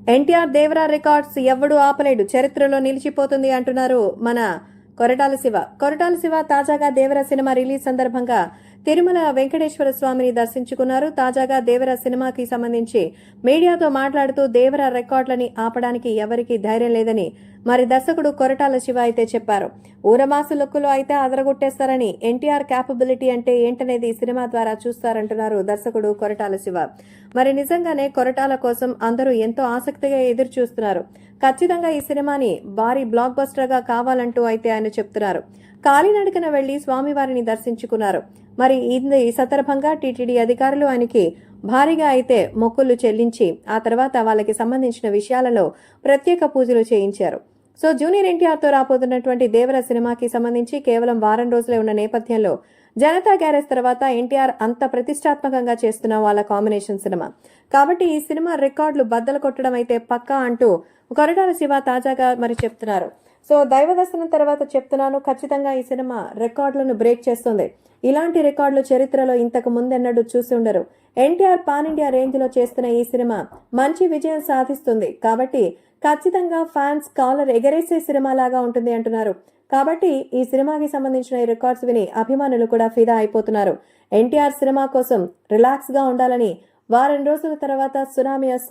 NTR Devara records ఎవ్వడూ ఆపలేడు, చరిత్రలో నిలిచిపోతుంది అంటున్నారు మన కొరటాల శివ తాజాగా దేవరా సినిమా రిలీజ్ సందర్భంగా తిరుమల వెంకటేశ్వర స్వామిని దర్శించుకున్నారు. తాజాగా దేవరా సినిమాకి సంబంధించి మీడియాతో మాట్లాడుతూ దేవరా రికార్డులని ఆపడానికి ఎవరికీ ధైర్యం లేదని మరి దర్శకుడు కొరటాల శివ అయితే చెప్పారు. ఊరమాసు లుక్కులో అయితే అదరగొట్టేస్తారని, ఎన్టీఆర్ క్యాపబిలిటీ అంటే ఏంటనేది సినిమా ద్వారా చూస్తారంటున్నారు దర్శకుడు కొరటాల శివ. మరి నిజంగానే కొరటాల కోసం అందరూ ఎంతో ఆసక్తిగా ఎదురు చూస్తున్నారు. ఖచ్చితంగా ఈ సినిమాని భారీ బ్లాక్ బస్టర్ గా కావాలంటూ అయితే ఆయన చెప్తున్నారు. కాలినడకన వెళ్లి స్వామివారిని దర్శించుకున్నారు. మరి ఈ సందర్భంగా టీటీడీ అధికారులు ఆయనకి భారీగా అయితే మొక్కులు చెల్లించి ఆ తర్వాత వాళ్ళకి సంబంధించిన విషయాలలో ప్రత్యేక పూజలు చేయించారు. సో జూనియర్ ఎన్టీఆర్ తో రాబోతున్నటువంటి దేవరా సినిమాకి సంబంధించి కేవలం వారం రోజులే ఉన్న నేపథ్యంలో జనతా గ్యారేజ్ తర్వాత ఎన్టీఆర్ అంత ప్రతిష్టాత్మకంగా చేస్తున్న వాళ్ళ కాంబినేషన్ సినిమా కాబట్టి ఈ సినిమా రికార్డులు బద్దలు కొట్టడం అయితే పక్కా అంటూ కొరటాల శివ తాజాగా మరి చెప్తున్నారు. సో దైవ దర్శనం తర్వాత చెప్తున్నాను, ఖచ్చితంగా ఈ సినిమా రికార్డులను బ్రేక్ చేస్తుంది. ఇలాంటి రికార్డులు చరిత్రలో ఇంతకు ముందెన్నడూ చూసి ఉండరు. ఎన్టీఆర్ పాన్ ఇండియా రేంజ్ లో చేస్తున్న ఈ సినిమా మంచి విజయం సాధిస్తుంది కాబట్టి ఖచ్చితంగా ఫ్యాన్స్ కాలర్ ఎగరేసే సినిమా లాగా ఉంటుంది అంటున్నారు. కాబట్టి ఈ సినిమాకి సంబంధించిన ఈ రికార్డ్స్ విని అభిమానులు కూడా ఫిదా అయిపోతున్నారు. ఎన్టీఆర్ సినిమా కోసం రిలాక్స్ గా ఉండాలని వారం రోజుల తర్వాత సునామీ వస్తుంది.